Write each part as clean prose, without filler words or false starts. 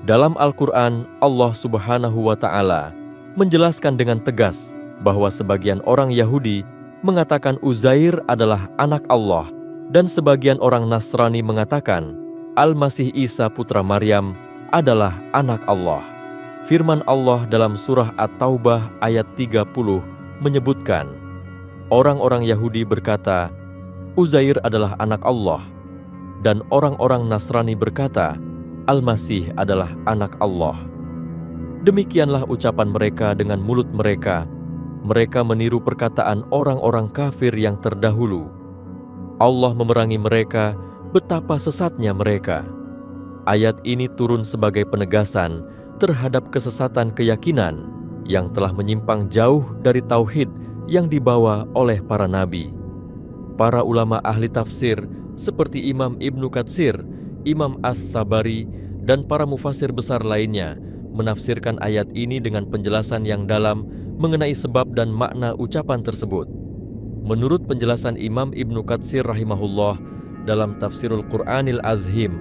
Dalam Al-Quran, Allah Subhanahu wa Ta'ala menjelaskan dengan tegas bahwa sebagian orang Yahudi mengatakan Uzair adalah anak Allah, dan sebagian orang Nasrani mengatakan Al-Masih Isa putra Maryam adalah anak Allah. Firman Allah dalam surah At-Taubah ayat 30 menyebutkan, orang-orang Yahudi berkata, Uzair adalah anak Allah, dan orang-orang Nasrani berkata, Al-Masih adalah anak Allah. Demikianlah ucapan mereka dengan mulut mereka. Mereka meniru perkataan orang-orang kafir yang terdahulu. Allah memerangi mereka, betapa sesatnya mereka. Ayat ini turun sebagai penegasan terhadap kesesatan keyakinan yang telah menyimpang jauh dari tauhid yang dibawa oleh para nabi. Para ulama ahli tafsir seperti Imam Ibnu Katsir, Imam Ats-Tsabari, dan para mufasir besar lainnya menafsirkan ayat ini dengan penjelasan yang dalam mengenai sebab dan makna ucapan tersebut. Menurut penjelasan Imam Ibnu Katsir rahimahullah dalam Tafsirul Qur'anil Azhim,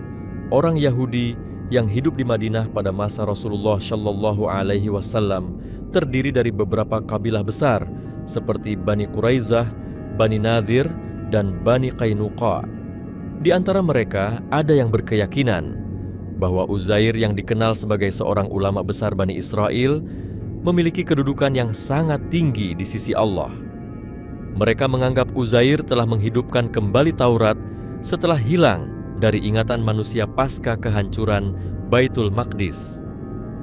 orang Yahudi yang hidup di Madinah pada masa Rasulullah Shallallahu Alaihi Wasallam terdiri dari beberapa kabilah besar seperti Bani Quraizah, Bani Nadhir, dan Bani Qainuqa. Di antara mereka ada yang berkeyakinan bahwa Uzair yang dikenal sebagai seorang ulama besar Bani Israel memiliki kedudukan yang sangat tinggi di sisi Allah. Mereka menganggap Uzair telah menghidupkan kembali Taurat setelah hilang dari ingatan manusia pasca kehancuran Baitul Maqdis.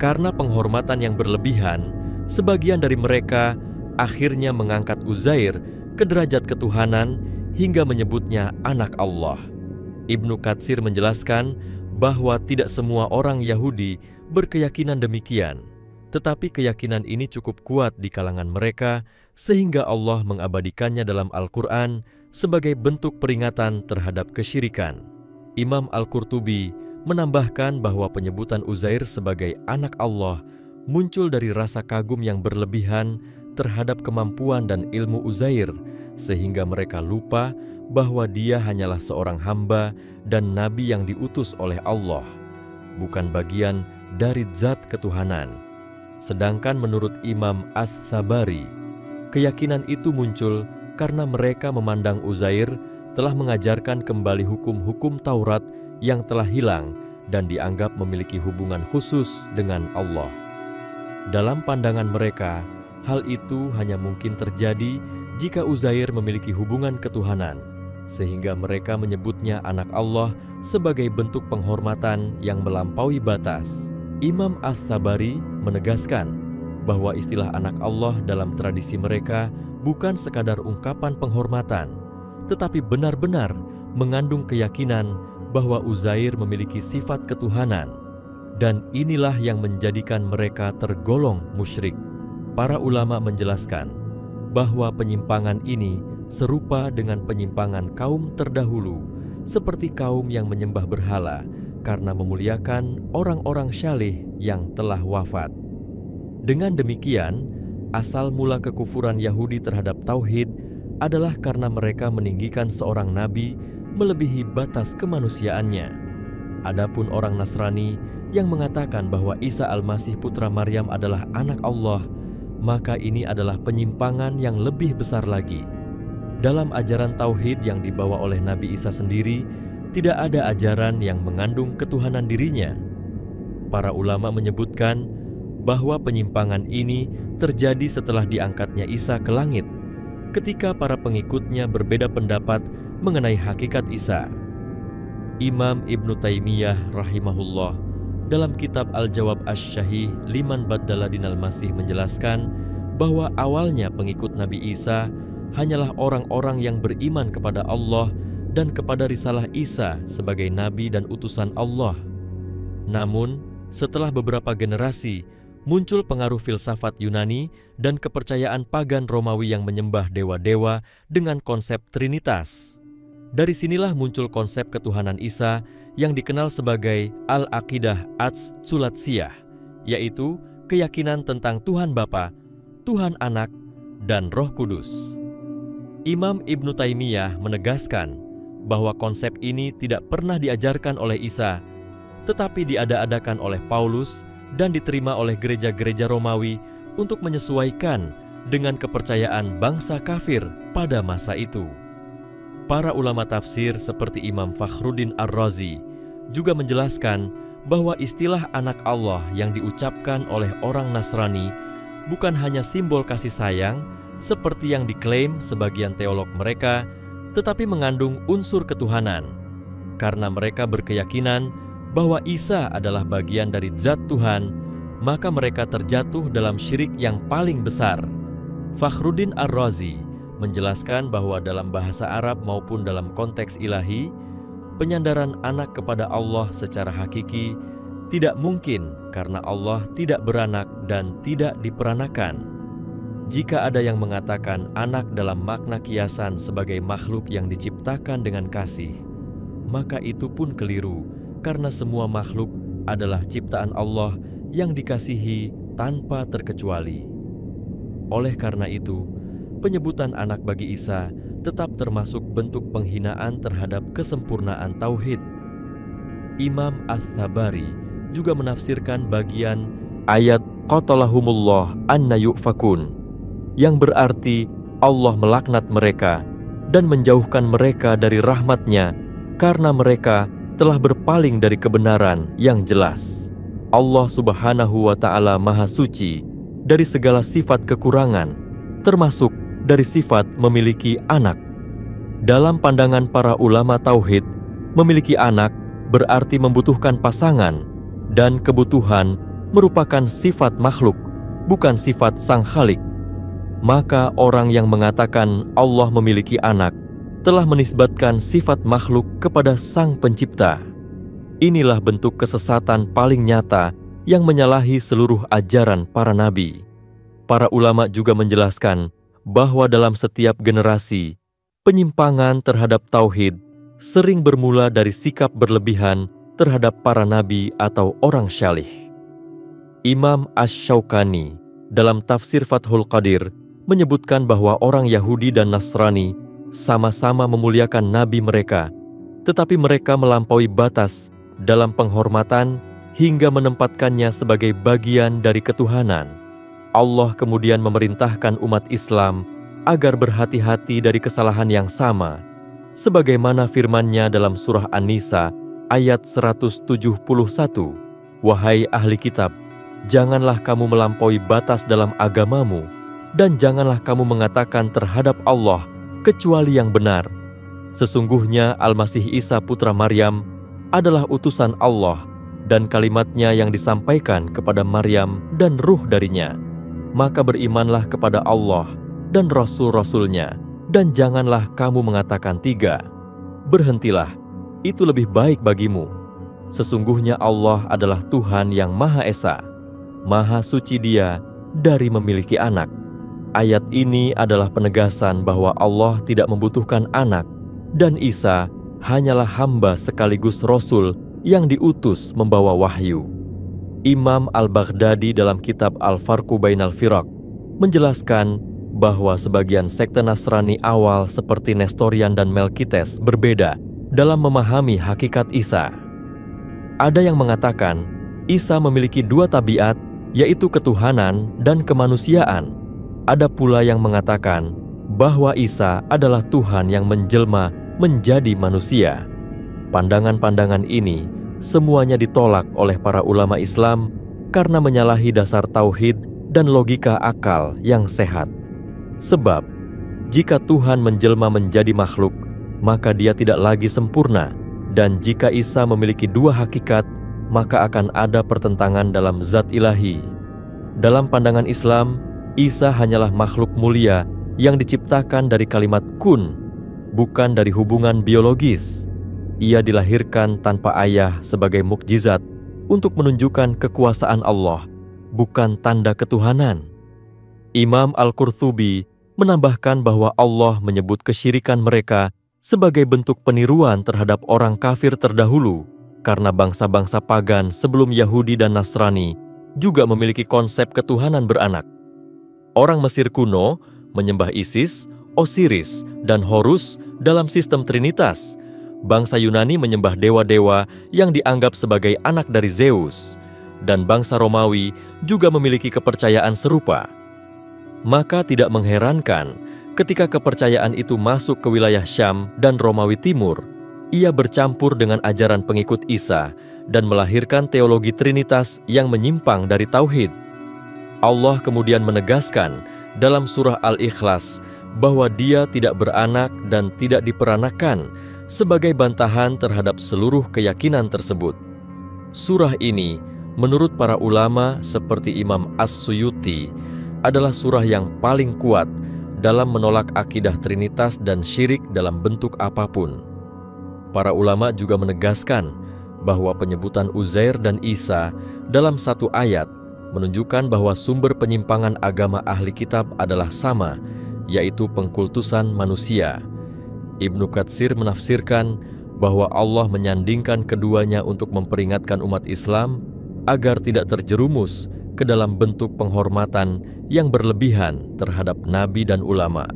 Karena penghormatan yang berlebihan, sebagian dari mereka akhirnya mengangkat Uzair ke derajat ketuhanan hingga menyebutnya anak Allah. Ibnu Katsir menjelaskan bahwa tidak semua orang Yahudi berkeyakinan demikian, tetapi keyakinan ini cukup kuat di kalangan mereka sehingga Allah mengabadikannya dalam Al-Quran sebagai bentuk peringatan terhadap kesyirikan. Imam Al-Qurtubi menambahkan bahwa penyebutan Uzair sebagai anak Allah muncul dari rasa kagum yang berlebihan terhadap kemampuan dan ilmu Uzair, sehingga mereka lupa bahwa dia hanyalah seorang hamba dan nabi yang diutus oleh Allah, bukan bagian dari zat ketuhanan. Sedangkan menurut Imam Ats-Tsabari, keyakinan itu muncul karena mereka memandang Uzair telah mengajarkan kembali hukum-hukum Taurat yang telah hilang dan dianggap memiliki hubungan khusus dengan Allah. Dalam pandangan mereka, hal itu hanya mungkin terjadi jika Uzair memiliki hubungan ketuhanan, sehingga mereka menyebutnya anak Allah sebagai bentuk penghormatan yang melampaui batas. Imam Ats-Tsabari menegaskan bahwa istilah anak Allah dalam tradisi mereka bukan sekadar ungkapan penghormatan, tetapi benar-benar mengandung keyakinan bahwa Uzair memiliki sifat ketuhanan, dan inilah yang menjadikan mereka tergolong musyrik. Para ulama menjelaskan bahwa penyimpangan ini serupa dengan penyimpangan kaum terdahulu, seperti kaum yang menyembah berhala karena memuliakan orang-orang syalih yang telah wafat. Dengan demikian, asal mula kekufuran Yahudi terhadap tauhid adalah karena mereka meninggikan seorang nabi melebihi batas kemanusiaannya. Adapun orang Nasrani yang mengatakan bahwa Isa Al-Masih putra Maryam adalah anak Allah, maka ini adalah penyimpangan yang lebih besar lagi. Dalam ajaran tauhid yang dibawa oleh Nabi Isa sendiri, tidak ada ajaran yang mengandung ketuhanan dirinya. Para ulama menyebutkan bahwa penyimpangan ini terjadi setelah diangkatnya Isa ke langit, ketika para pengikutnya berbeda pendapat mengenai hakikat Isa. Imam Ibnu Taimiyah rahimahullah dalam kitab Al-Jawab Asy-Syahih Liman Baddala Dinal Masih menjelaskan bahwa awalnya pengikut Nabi Isa hanyalah orang-orang yang beriman kepada Allah dan kepada risalah Isa sebagai nabi dan utusan Allah. Namun, setelah beberapa generasi, muncul pengaruh filsafat Yunani dan kepercayaan pagan Romawi yang menyembah dewa-dewa dengan konsep Trinitas. Dari sinilah muncul konsep ketuhanan Isa yang dikenal sebagai Al-Aqidah Ats-Tsulatsiyah, yaitu keyakinan tentang Tuhan Bapa, Tuhan Anak, dan Roh Kudus. Imam Ibnu Taimiyah menegaskan bahwa konsep ini tidak pernah diajarkan oleh Isa, tetapi diada-adakan oleh Paulus dan diterima oleh gereja-gereja Romawi untuk menyesuaikan dengan kepercayaan bangsa kafir pada masa itu. Para ulama tafsir seperti Imam Fakhruddin Ar-Razi juga menjelaskan bahwa istilah anak Allah yang diucapkan oleh orang Nasrani bukan hanya simbol kasih sayang seperti yang diklaim sebagian teolog mereka, tetapi mengandung unsur ketuhanan, karena mereka berkeyakinan bahwa Isa adalah bagian dari zat Tuhan, maka mereka terjatuh dalam syirik yang paling besar. Fakhruddin Ar-Razi menjelaskan bahwa dalam bahasa Arab maupun dalam konteks ilahi, penyandaran anak kepada Allah secara hakiki tidak mungkin karena Allah tidak beranak dan tidak diperanakan. Jika ada yang mengatakan anak dalam makna kiasan sebagai makhluk yang diciptakan dengan kasih, maka itu pun keliru, karena semua makhluk adalah ciptaan Allah yang dikasihi tanpa terkecuali. Oleh karena itu, penyebutan anak bagi Isa tetap termasuk bentuk penghinaan terhadap kesempurnaan tauhid. Imam Ats-Tsabari juga menafsirkan bagian ayat qatalahumullah anna yufakun, yang berarti Allah melaknat mereka dan menjauhkan mereka dari rahmat-Nya karena mereka telah berpaling dari kebenaran yang jelas. Allah Subhanahu wa Ta'ala Maha Suci dari segala sifat kekurangan, termasuk dari sifat memiliki anak. Dalam pandangan para ulama tauhid, memiliki anak berarti membutuhkan pasangan, dan kebutuhan merupakan sifat makhluk, bukan sifat Sang Khalik. Maka orang yang mengatakan Allah memiliki anak telah menisbatkan sifat makhluk kepada Sang Pencipta. Inilah bentuk kesesatan paling nyata yang menyalahi seluruh ajaran para nabi. Para ulama juga menjelaskan bahwa dalam setiap generasi, penyimpangan terhadap tauhid sering bermula dari sikap berlebihan terhadap para nabi atau orang syalih. Imam Asy-Syaukani dalam tafsir Fathul Qadir menyebutkan bahwa orang Yahudi dan Nasrani sama-sama memuliakan nabi mereka, tetapi mereka melampaui batas dalam penghormatan hingga menempatkannya sebagai bagian dari ketuhanan. Allah kemudian memerintahkan umat Islam agar berhati-hati dari kesalahan yang sama, sebagaimana firman-Nya dalam surah An-Nisa ayat 171, "Wahai ahli kitab, janganlah kamu melampaui batas dalam agamamu, dan janganlah kamu mengatakan terhadap Allah kecuali yang benar. Sesungguhnya Al-Masih Isa putra Maryam adalah utusan Allah, dan kalimat-Nya yang disampaikan kepada Maryam dan ruh darinya. Maka berimanlah kepada Allah dan Rasul-Rasul-Nya, dan janganlah kamu mengatakan tiga. Berhentilah, itu lebih baik bagimu. Sesungguhnya Allah adalah Tuhan yang Maha Esa, Maha Suci Dia dari memiliki anak." Ayat ini adalah penegasan bahwa Allah tidak membutuhkan anak, dan Isa hanyalah hamba sekaligus Rasul yang diutus membawa wahyu. Imam Al-Baghdadi dalam kitab Al-Farqu Bainal Firaq menjelaskan bahwa sebagian sekte Nasrani awal seperti Nestorian dan Melkites berbeda dalam memahami hakikat Isa. Ada yang mengatakan Isa memiliki dua tabiat, yaitu ketuhanan dan kemanusiaan. Ada pula yang mengatakan bahwa Isa adalah Tuhan yang menjelma menjadi manusia. Pandangan-pandangan ini semuanya ditolak oleh para ulama Islam karena menyalahi dasar tauhid dan logika akal yang sehat. Sebab, jika Tuhan menjelma menjadi makhluk, maka Dia tidak lagi sempurna, dan jika Isa memiliki dua hakikat, maka akan ada pertentangan dalam zat ilahi. Dalam pandangan Islam, Isa hanyalah makhluk mulia yang diciptakan dari kalimat kun, bukan dari hubungan biologis. Ia dilahirkan tanpa ayah sebagai mukjizat untuk menunjukkan kekuasaan Allah, bukan tanda ketuhanan. Imam Al-Qurtubi menambahkan bahwa Allah menyebut kesyirikan mereka sebagai bentuk peniruan terhadap orang kafir terdahulu, karena bangsa-bangsa pagan sebelum Yahudi dan Nasrani juga memiliki konsep ketuhanan beranak. Orang Mesir kuno menyembah Isis, Osiris, dan Horus dalam sistem Trinitas, bangsa Yunani menyembah dewa-dewa yang dianggap sebagai anak dari Zeus, dan bangsa Romawi juga memiliki kepercayaan serupa. Maka tidak mengherankan ketika kepercayaan itu masuk ke wilayah Syam dan Romawi Timur, ia bercampur dengan ajaran pengikut Isa dan melahirkan teologi Trinitas yang menyimpang dari Tauhid. Allah kemudian menegaskan dalam surah Al-Ikhlas bahwa Dia tidak beranak dan tidak diperanakan sebagai bantahan terhadap seluruh keyakinan tersebut. Surah ini, menurut para ulama seperti Imam As-Suyuti, adalah surah yang paling kuat dalam menolak akidah Trinitas dan syirik dalam bentuk apapun. Para ulama juga menegaskan bahwa penyebutan Uzair dan Isa dalam satu ayat menunjukkan bahwa sumber penyimpangan agama ahli kitab adalah sama, yaitu pengkultusan manusia. Ibnu Katsir menafsirkan bahwa Allah menyandingkan keduanya untuk memperingatkan umat Islam agar tidak terjerumus ke dalam bentuk penghormatan yang berlebihan terhadap nabi dan ulama.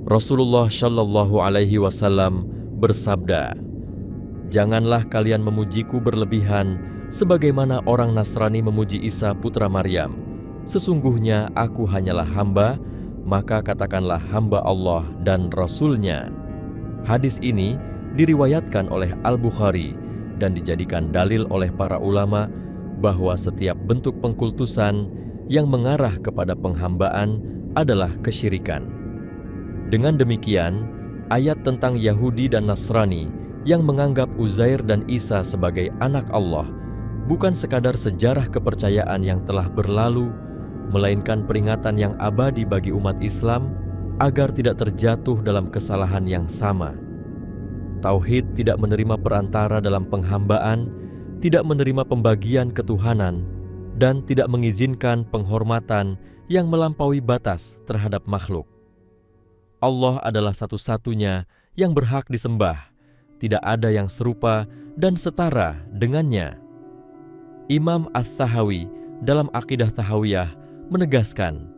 Rasulullah Shallallahu Alaihi Wasallam bersabda, "Janganlah kalian memujiku berlebihan sebagaimana orang Nasrani memuji Isa putra Maryam. Sesungguhnya aku hanyalah hamba, maka katakanlah hamba Allah dan Rasul-Nya." Hadis ini diriwayatkan oleh Al-Bukhari dan dijadikan dalil oleh para ulama bahwa setiap bentuk pengkultusan yang mengarah kepada penghambaan adalah kesyirikan. Dengan demikian, ayat tentang Yahudi dan Nasrani yang menganggap Uzair dan Isa sebagai anak Allah bukan sekadar sejarah kepercayaan yang telah berlalu, melainkan peringatan yang abadi bagi umat Islam agar tidak terjatuh dalam kesalahan yang sama. Tauhid tidak menerima perantara dalam penghambaan, tidak menerima pembagian ketuhanan, dan tidak mengizinkan penghormatan yang melampaui batas terhadap makhluk. Allah adalah satu-satunya yang berhak disembah, tidak ada yang serupa dan setara dengannya. Imam Ats-Tahawi dalam Aqidah Tahawiyah menegaskan,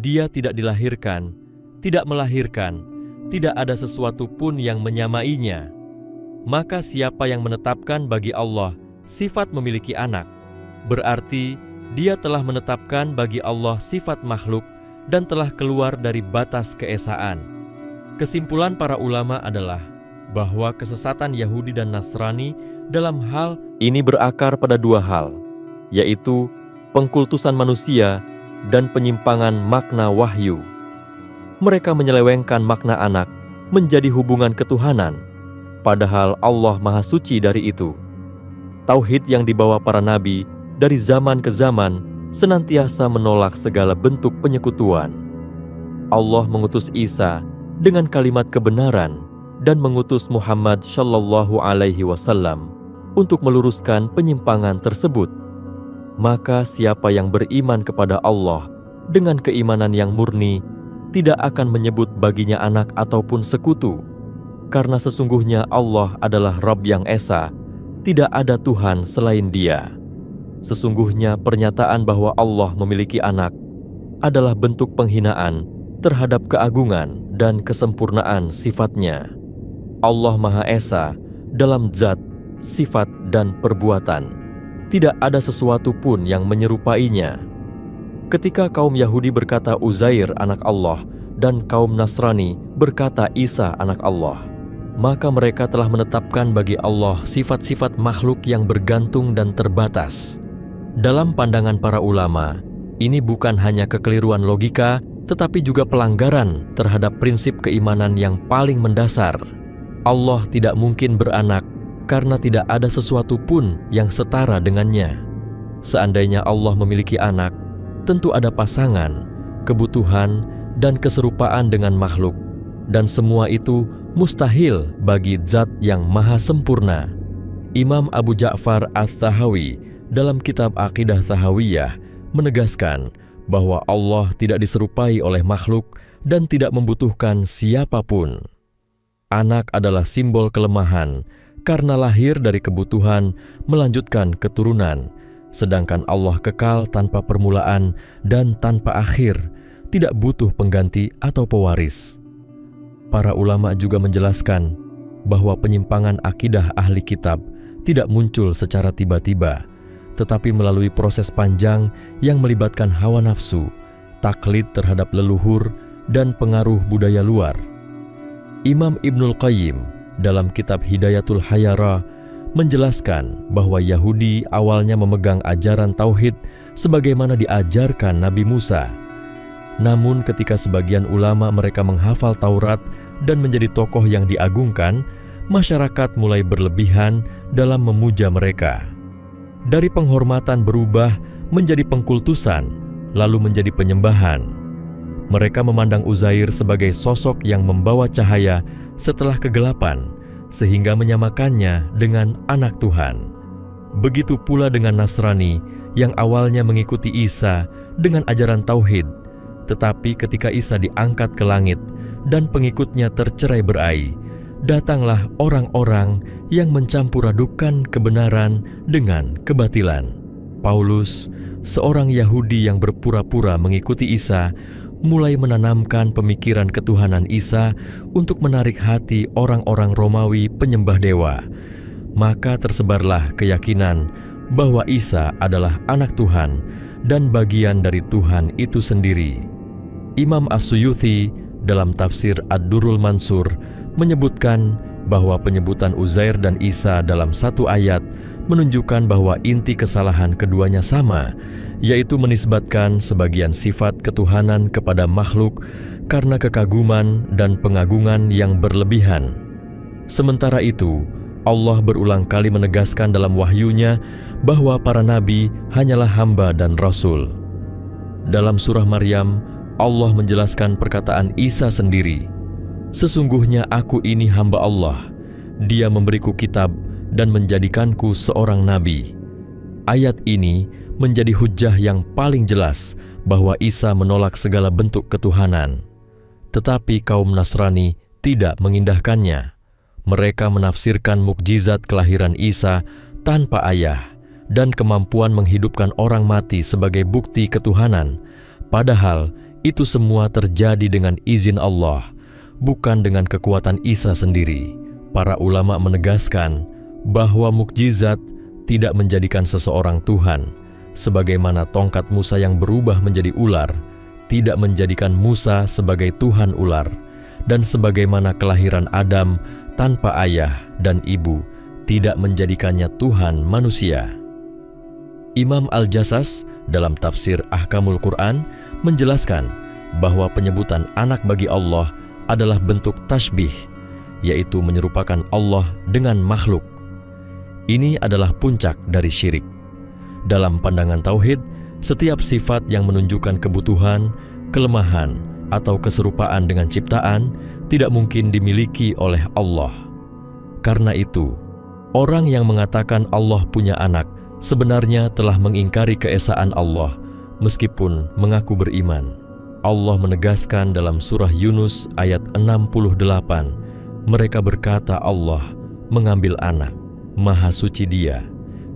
Dia tidak dilahirkan, tidak melahirkan, tidak ada sesuatu pun yang menyamainya. Maka siapa yang menetapkan bagi Allah sifat memiliki anak, berarti Dia telah menetapkan bagi Allah sifat makhluk dan telah keluar dari batas keesaan. Kesimpulan para ulama adalah bahwa kesesatan Yahudi dan Nasrani dalam hal ini berakar pada dua hal, yaitu pengkultusan manusia dan penyimpangan makna wahyu. Mereka menyelewengkan makna anak menjadi hubungan ketuhanan, padahal Allah Maha Suci dari itu. Tauhid yang dibawa para nabi dari zaman ke zaman senantiasa menolak segala bentuk penyekutuan. Allah mengutus Isa dengan kalimat kebenaran dan mengutus Muhammad Shallallahu Alaihi Wasallam untuk meluruskan penyimpangan tersebut. Maka siapa yang beriman kepada Allah dengan keimanan yang murni tidak akan menyebut baginya anak ataupun sekutu, karena sesungguhnya Allah adalah Rabb yang Esa, tidak ada Tuhan selain Dia. Sesungguhnya pernyataan bahwa Allah memiliki anak adalah bentuk penghinaan terhadap keagungan dan kesempurnaan sifat-Nya. Allah Maha Esa dalam zat, sifat, dan perbuatan. Tidak ada sesuatu pun yang menyerupainya. Ketika kaum Yahudi berkata Uzair anak Allah dan kaum Nasrani berkata Isa anak Allah, maka mereka telah menetapkan bagi Allah sifat-sifat makhluk yang bergantung dan terbatas. Dalam pandangan para ulama, ini bukan hanya kekeliruan logika, tetapi juga pelanggaran terhadap prinsip keimanan yang paling mendasar. Allah tidak mungkin beranak karena tidak ada sesuatu pun yang setara dengannya. Seandainya Allah memiliki anak, tentu ada pasangan, kebutuhan, dan keserupaan dengan makhluk, dan semua itu mustahil bagi zat yang maha sempurna. Imam Abu Ja'far Ats-Tahawi dalam kitab Aqidah Tahawiyah menegaskan bahwa Allah tidak diserupai oleh makhluk dan tidak membutuhkan siapapun. Anak adalah simbol kelemahan karena lahir dari kebutuhan melanjutkan keturunan, sedangkan Allah kekal tanpa permulaan dan tanpa akhir, tidak butuh pengganti atau pewaris. Para ulama juga menjelaskan bahwa penyimpangan akidah ahli kitab tidak muncul secara tiba-tiba, tetapi melalui proses panjang yang melibatkan hawa nafsu, taklid terhadap leluhur, dan pengaruh budaya luar. Imam Ibnul Qayyim dalam kitab Hidayatul Hayara menjelaskan bahwa Yahudi awalnya memegang ajaran tauhid sebagaimana diajarkan Nabi Musa. Namun ketika sebagian ulama mereka menghafal Taurat dan menjadi tokoh yang diagungkan, masyarakat mulai berlebihan dalam memuja mereka. Dari penghormatan berubah menjadi pengkultusan, lalu menjadi penyembahan. Mereka memandang Uzair sebagai sosok yang membawa cahaya setelah kegelapan, sehingga menyamakannya dengan anak Tuhan. Begitu pula dengan Nasrani yang awalnya mengikuti Isa dengan ajaran tauhid, tetapi ketika Isa diangkat ke langit dan pengikutnya tercerai-berai, datanglah orang-orang yang mencampur adukan kebenaran dengan kebatilan. Paulus, seorang Yahudi yang berpura-pura mengikuti Isa, mulai menanamkan pemikiran ketuhanan Isa untuk menarik hati orang-orang Romawi penyembah dewa. Maka tersebarlah keyakinan bahwa Isa adalah anak Tuhan dan bagian dari Tuhan itu sendiri. Imam As-Suyuti dalam tafsir Ad-Durrul Mansur menyebutkan bahwa penyebutan Uzair dan Isa dalam satu ayat menunjukkan bahwa inti kesalahan keduanya sama, yaitu menisbatkan sebagian sifat ketuhanan kepada makhluk karena kekaguman dan pengagungan yang berlebihan. Sementara itu, Allah berulang kali menegaskan dalam wahyunya bahwa para nabi hanyalah hamba dan rasul. Dalam surah Maryam, Allah menjelaskan perkataan Isa sendiri, "Sesungguhnya aku ini hamba Allah, Dia memberiku kitab dan menjadikanku seorang nabi." Ayat ini menjadi hujjah yang paling jelas bahwa Isa menolak segala bentuk ketuhanan. Tetapi kaum Nasrani tidak mengindahkannya. Mereka menafsirkan mukjizat kelahiran Isa tanpa ayah dan kemampuan menghidupkan orang mati sebagai bukti ketuhanan. Padahal itu semua terjadi dengan izin Allah, bukan dengan kekuatan Isa sendiri. Para ulama menegaskan bahwa mukjizat tidak menjadikan seseorang Tuhan, sebagaimana tongkat Musa yang berubah menjadi ular tidak menjadikan Musa sebagai Tuhan ular, dan sebagaimana kelahiran Adam tanpa ayah dan ibu tidak menjadikannya Tuhan manusia. Imam Al-Jassas dalam tafsir Ahkamul Quran menjelaskan bahwa penyebutan anak bagi Allah adalah bentuk tasbih, yaitu menyerupakan Allah dengan makhluk. Ini adalah puncak dari syirik. Dalam pandangan tauhid, setiap sifat yang menunjukkan kebutuhan, kelemahan, atau keserupaan dengan ciptaan tidak mungkin dimiliki oleh Allah. Karena itu, orang yang mengatakan Allah punya anak sebenarnya telah mengingkari keesaan Allah, meskipun mengaku beriman. Allah menegaskan dalam surah Yunus ayat 68, mereka berkata Allah mengambil anak, Maha suci Dia,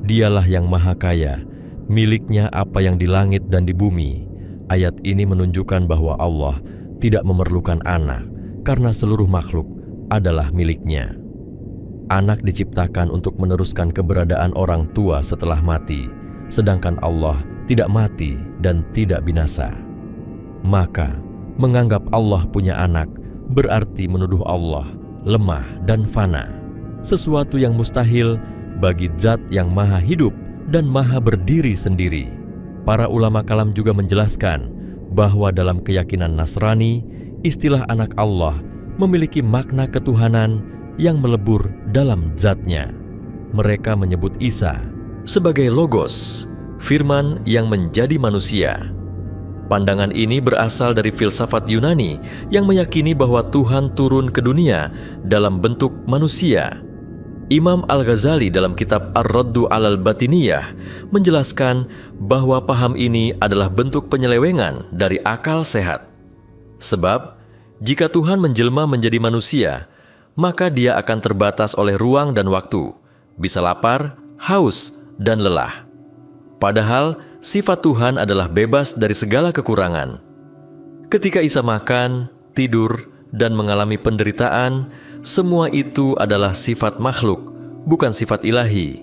Dialah yang maha kaya, miliknya apa yang di langit dan di bumi. Ayat ini menunjukkan bahwa Allah tidak memerlukan anak, karena seluruh makhluk adalah miliknya. Anak diciptakan untuk meneruskan keberadaan orang tua setelah mati, sedangkan Allah tidak mati dan tidak binasa. Maka, menganggap Allah punya anak berarti menuduh Allah lemah dan fana, sesuatu yang mustahil bagi zat yang maha hidup dan maha berdiri sendiri. Para ulama kalam juga menjelaskan bahwa dalam keyakinan Nasrani, istilah anak Allah memiliki makna ketuhanan yang melebur dalam zatnya. Mereka menyebut Isa sebagai Logos, firman yang menjadi manusia. Pandangan ini berasal dari filsafat Yunani yang meyakini bahwa Tuhan turun ke dunia dalam bentuk manusia. Imam Al-Ghazali dalam kitab Ar-Raddu 'alal Batiniyah menjelaskan bahwa paham ini adalah bentuk penyelewengan dari akal sehat. Sebab, jika Tuhan menjelma menjadi manusia, maka Dia akan terbatas oleh ruang dan waktu, bisa lapar, haus, dan lelah. Padahal, sifat Tuhan adalah bebas dari segala kekurangan. Ketika Isa makan, tidur, dan mengalami penderitaan, semua itu adalah sifat makhluk, bukan sifat ilahi.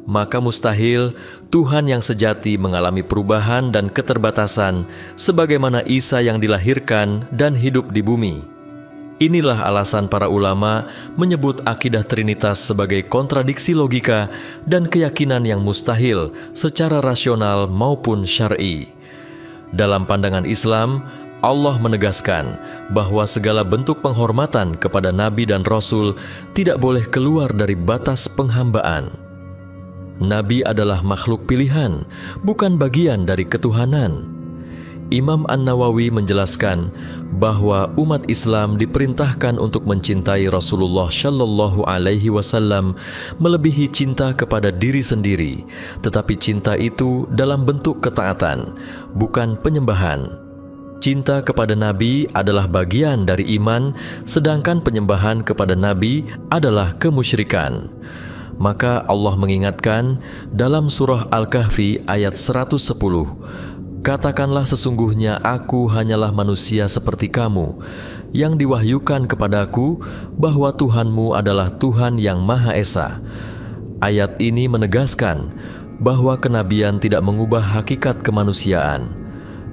Maka mustahil Tuhan yang sejati mengalami perubahan dan keterbatasan sebagaimana Isa yang dilahirkan dan hidup di bumi. Inilah alasan para ulama menyebut akidah Trinitas sebagai kontradiksi logika dan keyakinan yang mustahil secara rasional maupun syar'i. Dalam pandangan Islam, Allah menegaskan bahwa segala bentuk penghormatan kepada Nabi dan Rasul tidak boleh keluar dari batas penghambaan. Nabi adalah makhluk pilihan, bukan bagian dari ketuhanan. Imam An-Nawawi menjelaskan bahwa umat Islam diperintahkan untuk mencintai Rasulullah Shallallahu Alaihi Wasallam melebihi cinta kepada diri sendiri, tetapi cinta itu dalam bentuk ketaatan, bukan penyembahan. Cinta kepada Nabi adalah bagian dari iman, sedangkan penyembahan kepada Nabi adalah kemusyrikan. Maka Allah mengingatkan dalam surah Al-Kahfi ayat 110, "Katakanlah sesungguhnya aku hanyalah manusia seperti kamu, yang diwahyukan kepadaku bahwa Tuhanmu adalah Tuhan yang Maha Esa." Ayat ini menegaskan bahwa kenabian tidak mengubah hakikat kemanusiaan.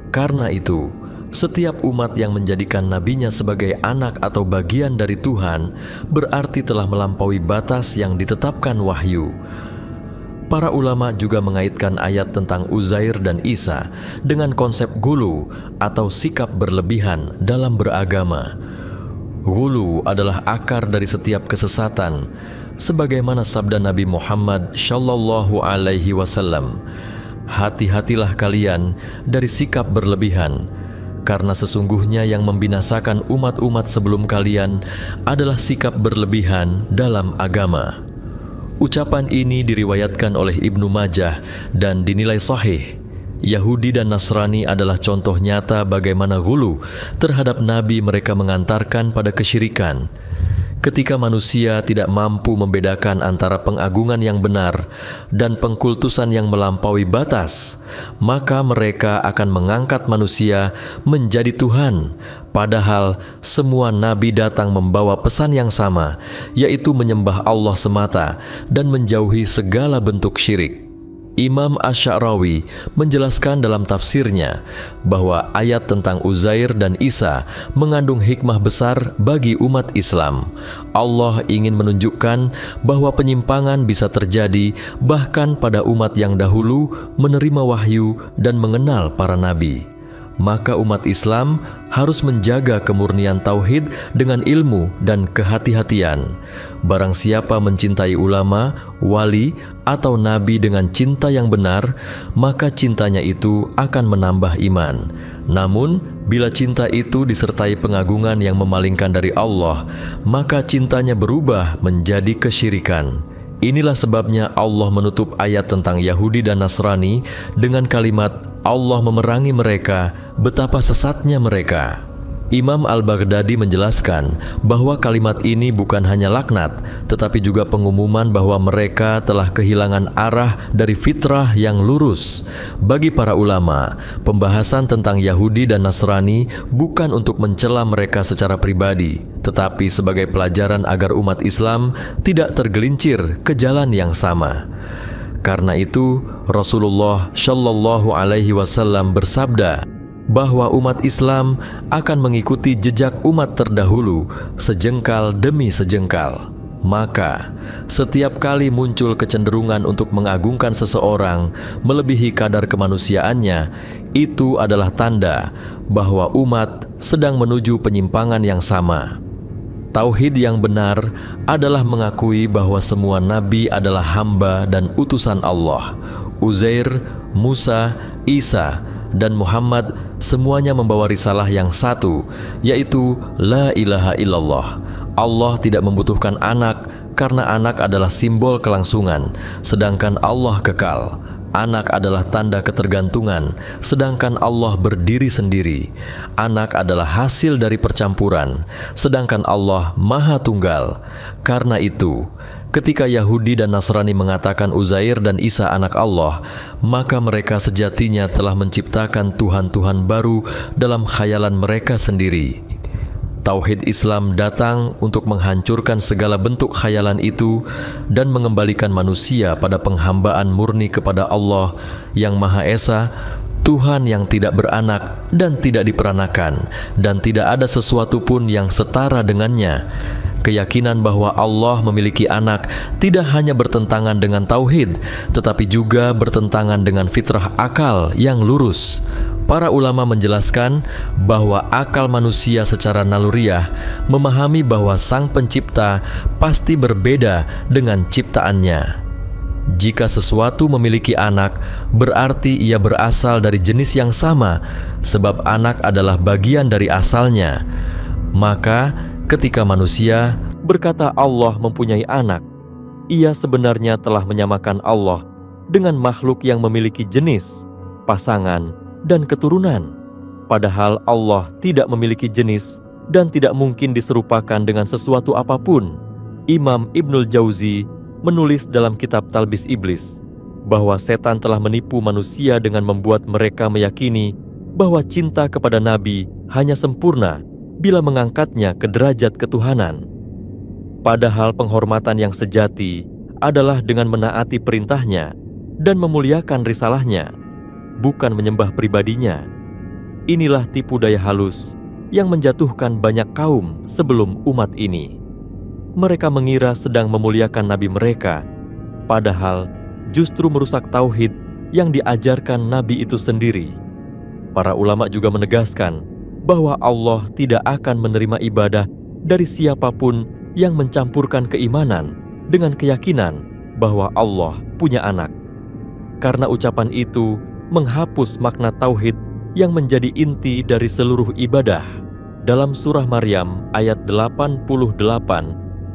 Karena itu, setiap umat yang menjadikan nabinya sebagai anak atau bagian dari Tuhan berarti telah melampaui batas yang ditetapkan wahyu. Para ulama juga mengaitkan ayat tentang Uzair dan Isa dengan konsep gulu atau sikap berlebihan dalam beragama. Gulu adalah akar dari setiap kesesatan, sebagaimana sabda Nabi Muhammad Shallallahu Alaihi Wasallam, "Hati-hatilah kalian dari sikap berlebihan, karena sesungguhnya yang membinasakan umat-umat sebelum kalian adalah sikap berlebihan dalam agama." Ucapan ini diriwayatkan oleh Ibnu Majah dan dinilai sahih. Yahudi dan Nasrani adalah contoh nyata bagaimana ghulu terhadap Nabi mereka mengantarkan pada kesyirikan. Ketika manusia tidak mampu membedakan antara pengagungan yang benar dan pengkultusan yang melampaui batas, maka mereka akan mengangkat manusia menjadi Tuhan. Padahal semua nabi datang membawa pesan yang sama, yaitu menyembah Allah semata dan menjauhi segala bentuk syirik. Imam Asy-Sya'rawi menjelaskan dalam tafsirnya bahwa ayat tentang Uzair dan Isa mengandung hikmah besar bagi umat Islam. Allah ingin menunjukkan bahwa penyimpangan bisa terjadi bahkan pada umat yang dahulu menerima wahyu dan mengenal para nabi. Maka umat Islam harus menjaga kemurnian tauhid dengan ilmu dan kehati-hatian. Barang siapa mencintai ulama, wali, atau nabi dengan cinta yang benar, maka cintanya itu akan menambah iman. Namun, bila cinta itu disertai pengagungan yang memalingkan dari Allah, maka cintanya berubah menjadi kesyirikan. Inilah sebabnya Allah menutup ayat tentang Yahudi dan Nasrani dengan kalimat Allah memerangi mereka, betapa sesatnya mereka. Imam Al-Baghdadi menjelaskan bahwa kalimat ini bukan hanya laknat, tetapi juga pengumuman bahwa mereka telah kehilangan arah dari fitrah yang lurus. Bagi para ulama, pembahasan tentang Yahudi dan Nasrani bukan untuk mencela mereka secara pribadi, tetapi sebagai pelajaran agar umat Islam tidak tergelincir ke jalan yang sama. Karena itu, Rasulullah Shallallahu Alaihi Wasallam bersabda bahwa umat Islam akan mengikuti jejak umat terdahulu sejengkal demi sejengkal. Maka, setiap kali muncul kecenderungan untuk mengagungkan seseorang melebihi kadar kemanusiaannya, itu adalah tanda bahwa umat sedang menuju penyimpangan yang sama. Tauhid yang benar adalah mengakui bahwa semua nabi adalah hamba dan utusan Allah. Uzair, Musa, Isa, dan Muhammad semuanya membawa risalah yang satu, yaitu La ilaha illallah. Allah tidak membutuhkan anak karena anak adalah simbol kelangsungan, sedangkan Allah kekal. Anak adalah tanda ketergantungan, sedangkan Allah berdiri sendiri. Anak adalah hasil dari percampuran, sedangkan Allah Maha Tunggal. Karena itu, ketika Yahudi dan Nasrani mengatakan Uzair dan Isa anak Allah, maka mereka sejatinya telah menciptakan Tuhan-Tuhan baru dalam khayalan mereka sendiri. Tauhid Islam datang untuk menghancurkan segala bentuk khayalan itu dan mengembalikan manusia pada penghambaan murni kepada Allah yang Maha Esa, Tuhan yang tidak beranak dan tidak diperanakan, dan tidak ada sesuatu pun yang setara dengannya. Keyakinan bahwa Allah memiliki anak tidak hanya bertentangan dengan tauhid, tetapi juga bertentangan dengan fitrah akal yang lurus. Para ulama menjelaskan bahwa akal manusia secara naluriah memahami bahwa Sang Pencipta pasti berbeda dengan ciptaannya. Jika sesuatu memiliki anak, berarti ia berasal dari jenis yang sama, sebab anak adalah bagian dari asalnya. Maka, ketika manusia berkata Allah mempunyai anak, ia sebenarnya telah menyamakan Allah dengan makhluk yang memiliki jenis, pasangan, dan keturunan. Padahal Allah tidak memiliki jenis dan tidak mungkin diserupakan dengan sesuatu apapun. Imam Ibnul Jauzi menulis dalam kitab Talbis Iblis bahwa setan telah menipu manusia dengan membuat mereka meyakini bahwa cinta kepada Nabi hanya sempurna bila mengangkatnya ke derajat ketuhanan. Padahal penghormatan yang sejati adalah dengan menaati perintahnya dan memuliakan risalahnya, bukan menyembah pribadinya. Inilah tipu daya halus yang menjatuhkan banyak kaum sebelum umat ini. Mereka mengira sedang memuliakan Nabi mereka, padahal justru merusak tauhid yang diajarkan Nabi itu sendiri. Para ulama juga menegaskan bahwa Allah tidak akan menerima ibadah dari siapapun yang mencampurkan keimanan dengan keyakinan bahwa Allah punya anak. Karena ucapan itu menghapus makna tauhid yang menjadi inti dari seluruh ibadah. Dalam surah Maryam ayat 88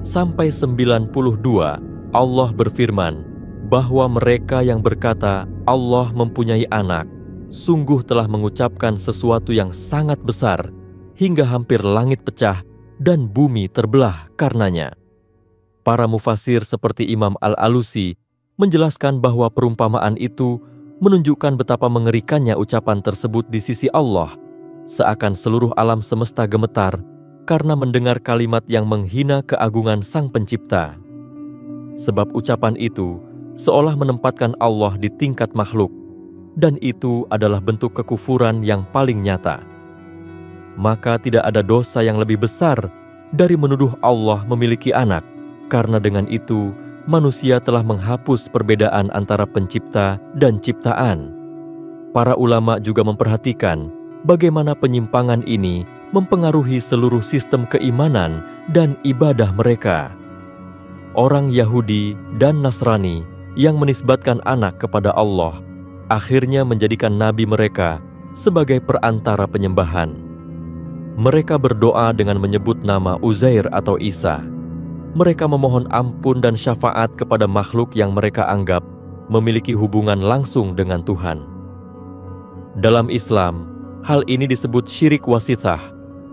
sampai 92, Allah berfirman bahwa mereka yang berkata Allah mempunyai anak sungguh telah mengucapkan sesuatu yang sangat besar hingga hampir langit pecah dan bumi terbelah karenanya. Para mufasir seperti Imam Al-Alusi menjelaskan bahwa perumpamaan itu menunjukkan betapa mengerikannya ucapan tersebut di sisi Allah, seakan seluruh alam semesta gemetar karena mendengar kalimat yang menghina keagungan Sang Pencipta. Sebab ucapan itu seolah menempatkan Allah di tingkat makhluk, dan itu adalah bentuk kekufuran yang paling nyata. Maka tidak ada dosa yang lebih besar dari menuduh Allah memiliki anak, karena dengan itu manusia telah menghapus perbedaan antara pencipta dan ciptaan. Para ulama juga memperhatikan bagaimana penyimpangan ini mempengaruhi seluruh sistem keimanan dan ibadah mereka. Orang Yahudi dan Nasrani yang menisbatkan anak kepada Allah akhirnya menjadikan nabi mereka sebagai perantara penyembahan. Mereka berdoa dengan menyebut nama Uzair atau Isa. Mereka memohon ampun dan syafaat kepada makhluk yang mereka anggap memiliki hubungan langsung dengan Tuhan. Dalam Islam, hal ini disebut syirik wasithah,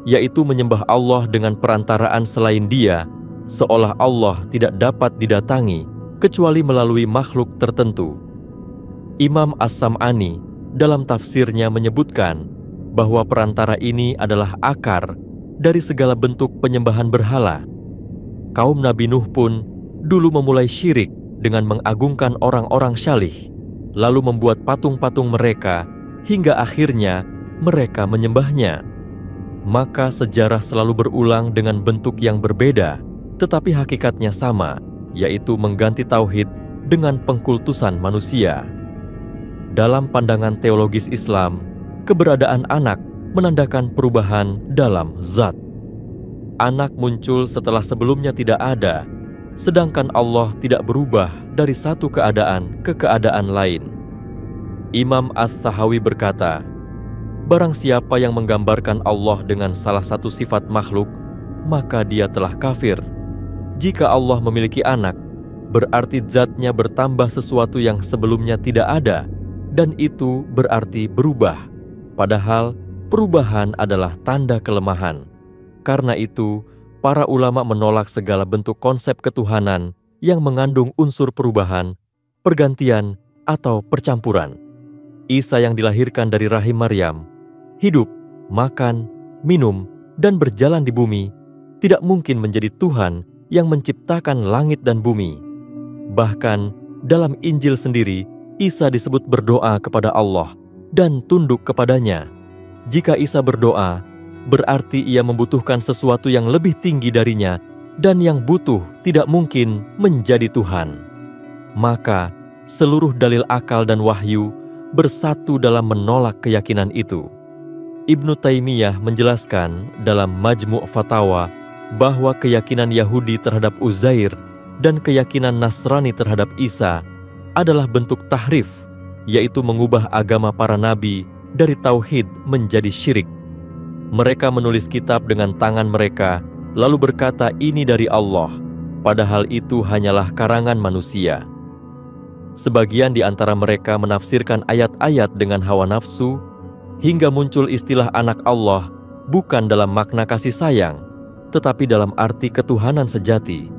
yaitu menyembah Allah dengan perantaraan selain Dia, seolah Allah tidak dapat didatangi kecuali melalui makhluk tertentu. Imam As-Sam'ani dalam tafsirnya menyebutkan bahwa perantara ini adalah akar dari segala bentuk penyembahan berhala. Kaum Nabi Nuh pun dulu memulai syirik dengan mengagungkan orang-orang syalih, lalu membuat patung-patung mereka hingga akhirnya mereka menyembahnya. Maka sejarah selalu berulang dengan bentuk yang berbeda, tetapi hakikatnya sama, yaitu mengganti tauhid dengan pengkultusan manusia. Dalam pandangan teologis Islam, keberadaan anak menandakan perubahan dalam zat. Anak muncul setelah sebelumnya tidak ada, sedangkan Allah tidak berubah dari satu keadaan ke keadaan lain. Imam Ats-Tahawi berkata, barang siapa yang menggambarkan Allah dengan salah satu sifat makhluk, maka dia telah kafir. Jika Allah memiliki anak, berarti zatnya bertambah sesuatu yang sebelumnya tidak ada, dan itu berarti berubah. Padahal perubahan adalah tanda kelemahan. Karena itu, para ulama menolak segala bentuk konsep ketuhanan yang mengandung unsur perubahan, pergantian, atau percampuran. Isa yang dilahirkan dari rahim Maryam, hidup, makan, minum, dan berjalan di bumi, tidak mungkin menjadi Tuhan yang menciptakan langit dan bumi. Bahkan dalam Injil sendiri, Isa disebut berdoa kepada Allah dan tunduk kepadanya. Jika Isa berdoa, berarti ia membutuhkan sesuatu yang lebih tinggi darinya, dan yang butuh tidak mungkin menjadi Tuhan. Maka seluruh dalil akal dan wahyu bersatu dalam menolak keyakinan itu. Ibnu Taimiyah menjelaskan dalam Majmu' Fatawa bahwa keyakinan Yahudi terhadap Uzair dan keyakinan Nasrani terhadap Isa adalah bentuk tahrif, yaitu mengubah agama para nabi dari tauhid menjadi syirik. Mereka menulis kitab dengan tangan mereka, lalu berkata ini dari Allah, padahal itu hanyalah karangan manusia. Sebagian di antara mereka menafsirkan ayat-ayat dengan hawa nafsu, hingga muncul istilah anak Allah bukan dalam makna kasih sayang, tetapi dalam arti ketuhanan sejati.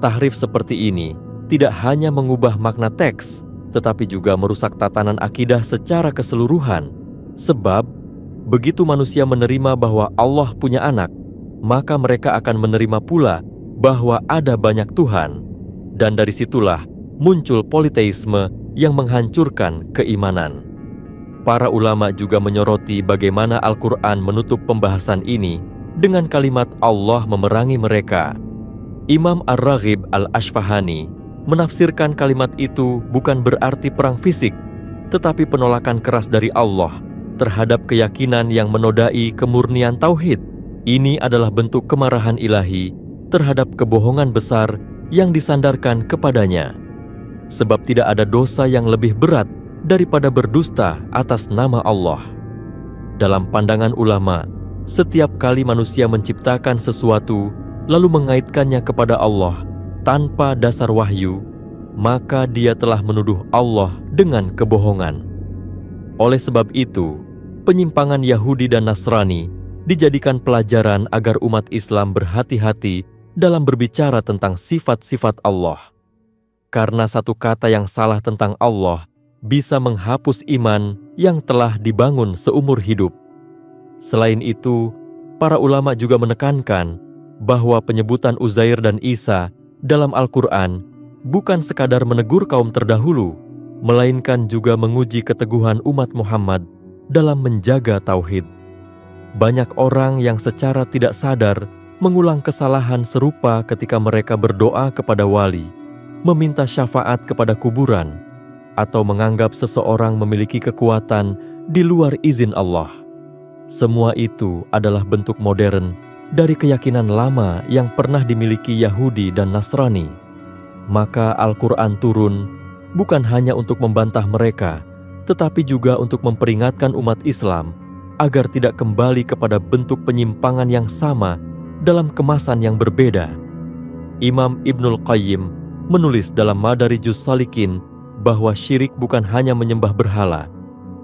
Tahrif seperti ini tidak hanya mengubah makna teks, tetapi juga merusak tatanan akidah secara keseluruhan. Sebab, begitu manusia menerima bahwa Allah punya anak, maka mereka akan menerima pula bahwa ada banyak Tuhan. Dan dari situlah muncul politeisme yang menghancurkan keimanan. Para ulama juga menyoroti bagaimana Al-Quran menutup pembahasan ini dengan kalimat Allah memerangi mereka. Imam Ar-Raghib Al-Ashfahani menafsirkan kalimat itu bukan berarti perang fisik, tetapi penolakan keras dari Allah terhadap keyakinan yang menodai kemurnian tauhid. Ini adalah bentuk kemarahan ilahi terhadap kebohongan besar yang disandarkan kepadanya. Sebab tidak ada dosa yang lebih berat daripada berdusta atas nama Allah. Dalam pandangan ulama, setiap kali manusia menciptakan sesuatu lalu mengaitkannya kepada Allah tanpa dasar wahyu, maka dia telah menuduh Allah dengan kebohongan. Oleh sebab itu, penyimpangan Yahudi dan Nasrani dijadikan pelajaran agar umat Islam berhati-hati dalam berbicara tentang sifat-sifat Allah. Karena satu kata yang salah tentang Allah bisa menghapus iman yang telah dibangun seumur hidup. Selain itu, para ulama juga menekankan bahwa penyebutan Uzair dan Isa dalam Al-Quran bukan sekadar menegur kaum terdahulu, melainkan juga menguji keteguhan umat Muhammad dalam menjaga tauhid. Banyak orang yang secara tidak sadar mengulang kesalahan serupa ketika mereka berdoa kepada wali, meminta syafaat kepada kuburan, atau menganggap seseorang memiliki kekuatan di luar izin Allah. Semua itu adalah bentuk modern dari keyakinan lama yang pernah dimiliki Yahudi dan Nasrani. Maka Al-Quran turun bukan hanya untuk membantah mereka, tetapi juga untuk memperingatkan umat Islam agar tidak kembali kepada bentuk penyimpangan yang sama dalam kemasan yang berbeda. Imam Ibnul Qayyim menulis dalam Madarijus Salikin bahwa syirik bukan hanya menyembah berhala,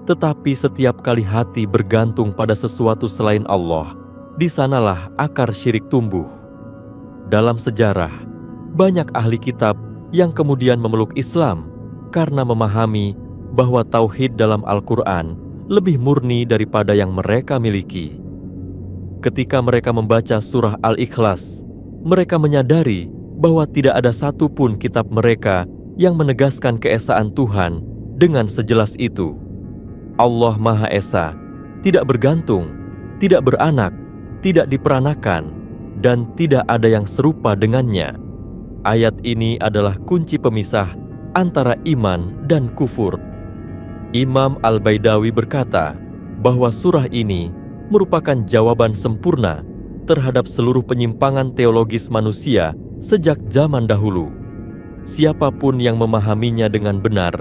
tetapi setiap kali hati bergantung pada sesuatu selain Allah, di sanalah akar syirik tumbuh. Dalam sejarah, banyak ahli kitab yang kemudian memeluk Islam karena memahami bahwa tauhid dalam Al-Quran lebih murni daripada yang mereka miliki. Ketika mereka membaca surah Al-Ikhlas, mereka menyadari bahwa tidak ada satupun kitab mereka yang menegaskan keesaan Tuhan dengan sejelas itu. Allah Maha Esa, tidak bergantung, tidak beranak, tidak diperanakan, dan tidak ada yang serupa dengannya. Ayat ini adalah kunci pemisah antara iman dan kufur. Imam Al-Baidawi berkata bahwa surah ini merupakan jawaban sempurna terhadap seluruh penyimpangan teologis manusia sejak zaman dahulu. Siapapun yang memahaminya dengan benar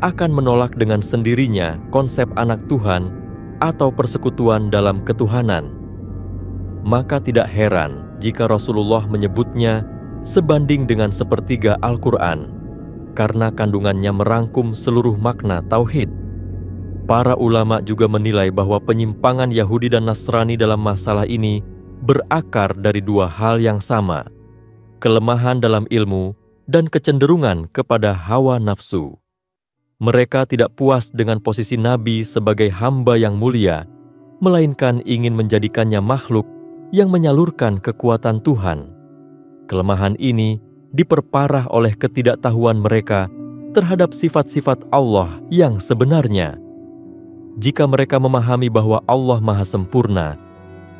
akan menolak dengan sendirinya konsep anak Tuhan atau persekutuan dalam ketuhanan. Maka tidak heran jika Rasulullah menyebutnya sebanding dengan sepertiga Al-Quran, karena kandungannya merangkum seluruh makna tauhid. Para ulama juga menilai bahwa penyimpangan Yahudi dan Nasrani dalam masalah ini berakar dari dua hal yang sama: kelemahan dalam ilmu dan kecenderungan kepada hawa nafsu. Mereka tidak puas dengan posisi Nabi sebagai hamba yang mulia, melainkan ingin menjadikannya makhluk yang menyalurkan kekuatan Tuhan. Kelemahan ini diperparah oleh ketidaktahuan mereka terhadap sifat-sifat Allah yang sebenarnya. Jika mereka memahami bahwa Allah Maha Sempurna,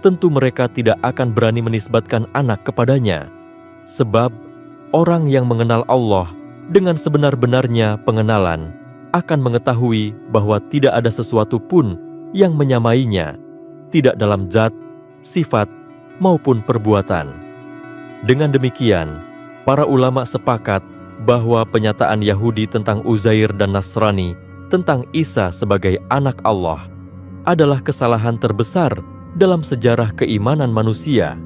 tentu mereka tidak akan berani menisbatkan anak kepadanya. Sebab orang yang mengenal Allah dengan sebenar-benarnya pengenalan akan mengetahui bahwa tidak ada sesuatu pun yang menyamainya, tidak dalam zat, sifat, maupun perbuatan. Dengan demikian, para ulama sepakat bahwa penyataan Yahudi tentang Uzair dan Nasrani tentang Isa sebagai anak Allah adalah kesalahan terbesar dalam sejarah keimanan manusia.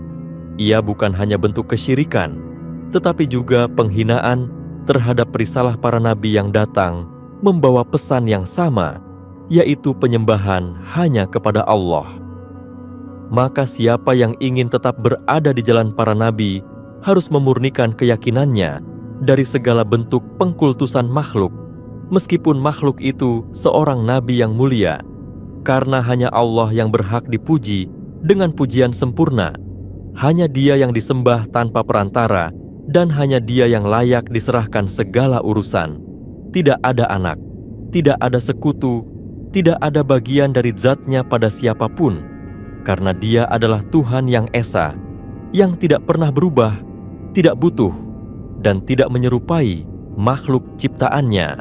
Ia bukan hanya bentuk kesyirikan, tetapi juga penghinaan terhadap risalah para nabi yang datang membawa pesan yang sama, yaitu penyembahan hanya kepada Allah. Maka siapa yang ingin tetap berada di jalan para nabi harus memurnikan keyakinannya dari segala bentuk pengkultusan makhluk, meskipun makhluk itu seorang nabi yang mulia, karena hanya Allah yang berhak dipuji dengan pujian sempurna. Hanya Dia yang disembah tanpa perantara, dan hanya Dia yang layak diserahkan segala urusan. Tidak ada anak, tidak ada sekutu, tidak ada bagian dari zatnya pada siapapun, karena Dia adalah Tuhan yang esa, yang tidak pernah berubah, tidak butuh, dan tidak menyerupai makhluk ciptaannya.